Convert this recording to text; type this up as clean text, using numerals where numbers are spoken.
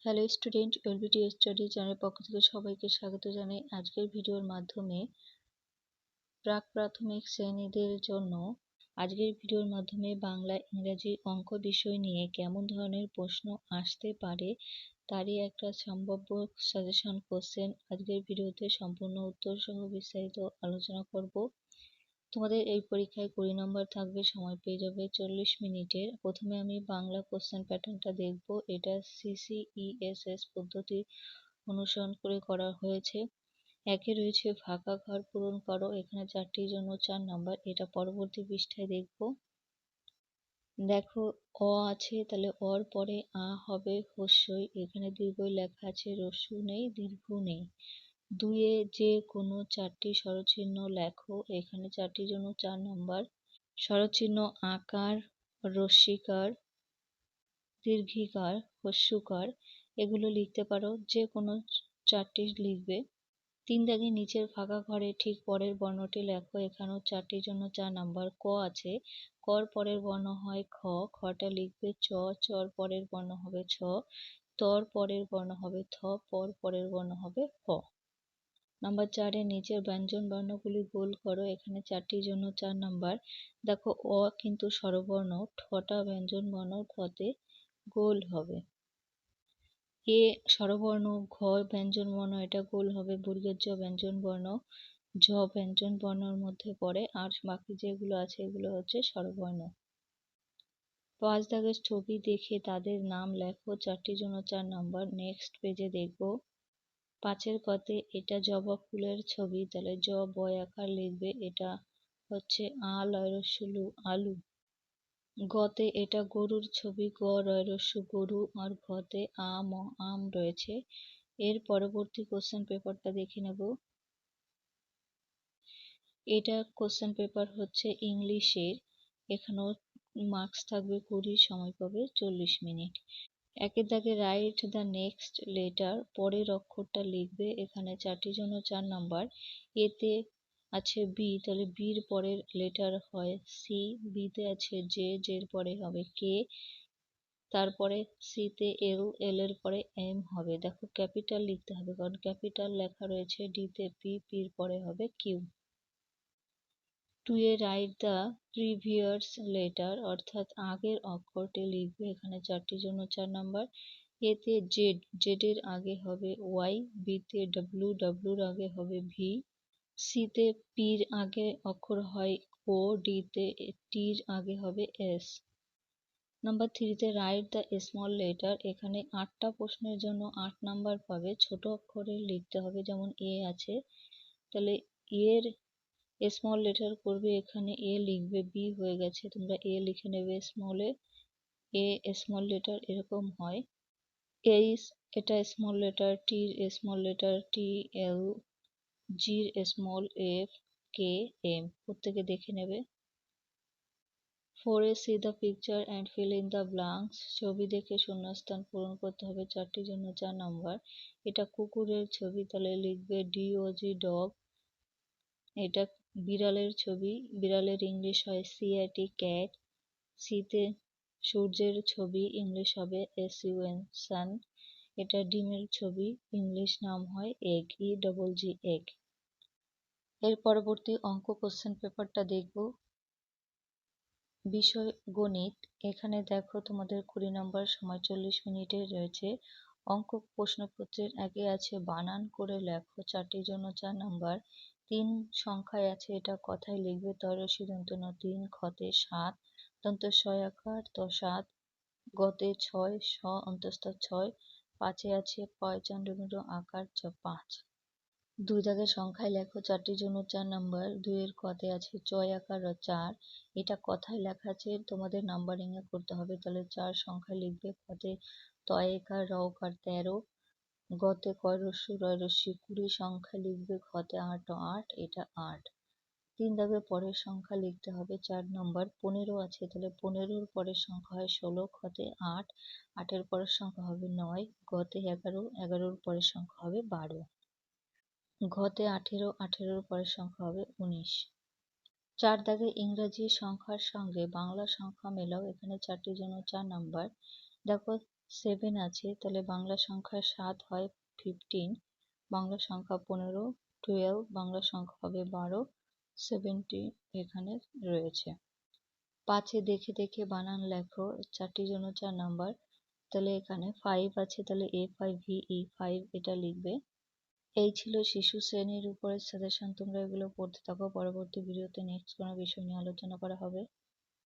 Hello student, LBT study চ্যানেলের পক্ষ থেকে সবাইকে স্বাগত জানাই। আজকের ভিডিওর মাধ্যমে প্রাক প্রাথমিক শ্রেণীদের জন্য বাংলা, ইংরাজি, অঙ্ক বিষয় নিয়ে কেমন ধরনের প্রশ্ন আসতে পারে তারই একটা সম্ভাব্য সাজেশন কোশ্চেন আজকের ভিডিওতে সম্পূর্ণ উত্তর সহ বিস্তারিত আলোচনা করব। তোমাদের এই পরীক্ষায় 20 নম্বর থাকবে, সময় পেয়ে যাবে 40 মিনিটের। প্রথমে আমি বাংলা কোশ্চেন প্যাটার্নটা দেখব। এটা CCESS পদ্ধতি অনুসরণ করে করা হয়েছে। একে রয়েছে ফাঁকা ঘর পূরণ করো, এখানে 4টির জন্য 4 নাম্বার। এটা পরবর্তী পৃষ্ঠায় দেখব। দেখো অ আছে, তাহলে অর পরে আ হবে হস্যই, এখানে দীর্ঘই লেখা আছে, রস্যু নেই, দীর্ঘ নেই। 2-এ যে কোনো 4টি স্বরচিহ্ন লেখো, এখানে 4টির জন্য 4 নাম্বার। স্বরচিহ্ন আকার, রস্যিকার, দীর্ঘিকার, হস্যুকার এগুলো লিখতে পারো, যে কোনো 4টি লিখবে। 3 দাগের নিচের ফাঁকা ঘরে ঠিক পরের বর্ণটি লেখো, এখানেও 4টির জন্য 4 নাম্বার। ক আছে, কর পরের বর্ণ হয় খ, খটা লিখবে। চর পরের বর্ণ হবে ছ, তর পরের বর্ণ হবে থ, পরের বর্ণ হবে প। নাম্বার 4-এ নিচের ব্যঞ্জন বর্ণগুলি গোল করো, এখানে 4টির জন্য 4 নাম্বার। দেখো অ কিন্তু স্বরবর্ণ, ঠটা ব্যঞ্জন বর্ণ, ঠতে গোল হবে। এ স্বরবর্ণ, ঘ ব্যঞ্জন বর্ণ, এটা গোল হবে। বর্গের জ ব্যঞ্জন বর্ণ, ঝ ব্যঞ্জন বর্ণের মধ্যে পড়ে, আর বাকি যেগুলো আছে এগুলো হচ্ছে স্বরবর্ণ। 5 দাগের ছবি দেখে তাদের নাম লেখো, 4টির জন্য 4 নাম্বার। নেক্সট পেজে দেখব। 5-এর কতে এটা জবা ফুলের ছবি, তাহলে জ বয় আকার লিখবে, এটা হচ্ছে আ লয় রস্যু লু, আলু। গতে এটা গরুর ছবি, গ রয় রস্যু গরু, আর ঘতে আম আম রয়েছে। এর পরবর্তী কোশ্চেন পেপারটা দেখে নেব। এটা কোশ্চেন পেপার হচ্ছে ইংলিশের, এখানেও মার্কস থাকবে 20, সময় পাবে 40 মিনিট। 1-এর দাগে রাইট দ্য নেক্সট লেটার, পরের অক্ষরটা লিখবে, এখানে 4টির জন্য 4 নাম্বার। এতে আছে বি, তাহলে বির পরের লেটার হয় সি। বিতে আছে জে, জের পরে হবে কে, তারপরে সিতে এল, এল এর পরে এম হবে। দেখো ক্যাপিটাল লিখতে হবে, কারণ ক্যাপিটাল লেখা রয়েছে। ডিতে পি, পির পরে হবে কিউ। 2-এ রাইট দ্য প্রিভিয়াস লেটার, অর্থাৎ আগের অক্ষরটি লিখবে, এখানে 4টির জন্য 4 নাম্বার। এতে জেড, জেডের আগে হবে ওয়াই। বিতে ডব্লিউ, ডব্লিউর আগে হবে ভি। সিতে পির আগে অক্ষর হয় ও, ডিতে টির আগে হবে এস। নাম্বার 3-তে রাইট দ্য স্মল লেটার, এখানে 8টা প্রশ্নের জন্য 8 নাম্বার পাবে। ছোট অক্ষরে লিখতে হবে, যেমন এ আছে, তাহলে এর স্মল লেটার করবে, এখানে এ লিখবে, বি হয়ে গেছে, তোমরা এ লিখে নেবে স্মলে। এ স্মল লেটার এরকম হয়। এইচ এটা স্মল লেটার, টির স্মল লেটার টি, এল, জির স্মল এফ, কে, এম প্রত্যেকে দেখে নেবে। 4-এ see the picture and fill in the blanks, ছবি দেখে শূন্যস্থান পূরণ করতে হবে, 4টির জন্য 4 নাম্বার। এটা কুকুরের ছবি, তাহলে লিখবে ডিওজি ডগ। এটা বিড়ালের ছবি, বিড়ালের ইংলিশ হয় সিআইটি ক্যাট। সিতে সূর্যের ছবি, ইংলিশ হবে SUN সান। এটা ডিমের ছবি, ইংলিশ নাম হয় এগ, EGG এগ। এর পরবর্তী অঙ্ক কোশ্চেন পেপারটা দেখব। বিষয় গণিত, এখানে দেখো তোমাদের 20 নম্বর, সময় 40 মিনিটের রয়েছে। অঙ্ক প্রশ্নপত্রের আগে আছে বানান করে লেখো, 4টির জন্য 4 নাম্বার। 3 সংখ্যায় আছে, এটা কথায় লিখবে, তরসি দন্ত ন 3, খতে 7 দন্ত আকার ত 7, গতে 6 স অন্তস্থ 6, 5-এ আছে পয়চন্দ্র আকার 5। 2 দাগের সংখ্যায় লেখো, 4টির জন্য 4 নাম্বার। 2-এর কতে আছে আকার 4, এটা কথায় লেখা আছে, তোমাদের নাম্বারিং এ করতে হবে, তাহলে 4 সংখ্যা লিখবে। কতে তয়কার রকার 13, গতে কয় রস্যু রয় রস্যি 20 সংখ্যা লিখবে, ঘতে 8 8, এটা 8। 3 দাগের পরের সংখ্যা লিখতে হবে, 4 নম্বর। 15 আছে, তাহলে 15-র পরের সংখ্যা হয় 16, খতে 8, 8-এর পরের সংখ্যা হবে 9, গতে 11, 11-র পরের সংখ্যা হবে 12, ঘতে 18, 18-র পরের সংখ্যা হবে 19। 4 দাগে ইংরাজি সংখ্যার সঙ্গে বাংলা সংখ্যা মেলাও, এখানে 4টির জন্য 4 নাম্বার। দেখো সেভেন আছে, তাহলে বাংলা সংখ্যা 7 হয় 15, বাংলা সংখ্যা 15, 12, বাংলা সংখ্যা হবে 12, 70 এখানে রয়েছে। 5-এ দেখে দেখে বানান লেখো, 4টির জন্য 4 নাম্বার। তাহলে এখানে 5 আছে, তাহলে FIVE এটা লিখবে। এই ছিল শিশু শ্রেণীর উপরে সাজেশন, তোমরা এগুলো পড়তে থাকো। পরবর্তী ভিডিওতে নেক্সট কোনো বিষয় নিয়ে আলোচনা করা হবে।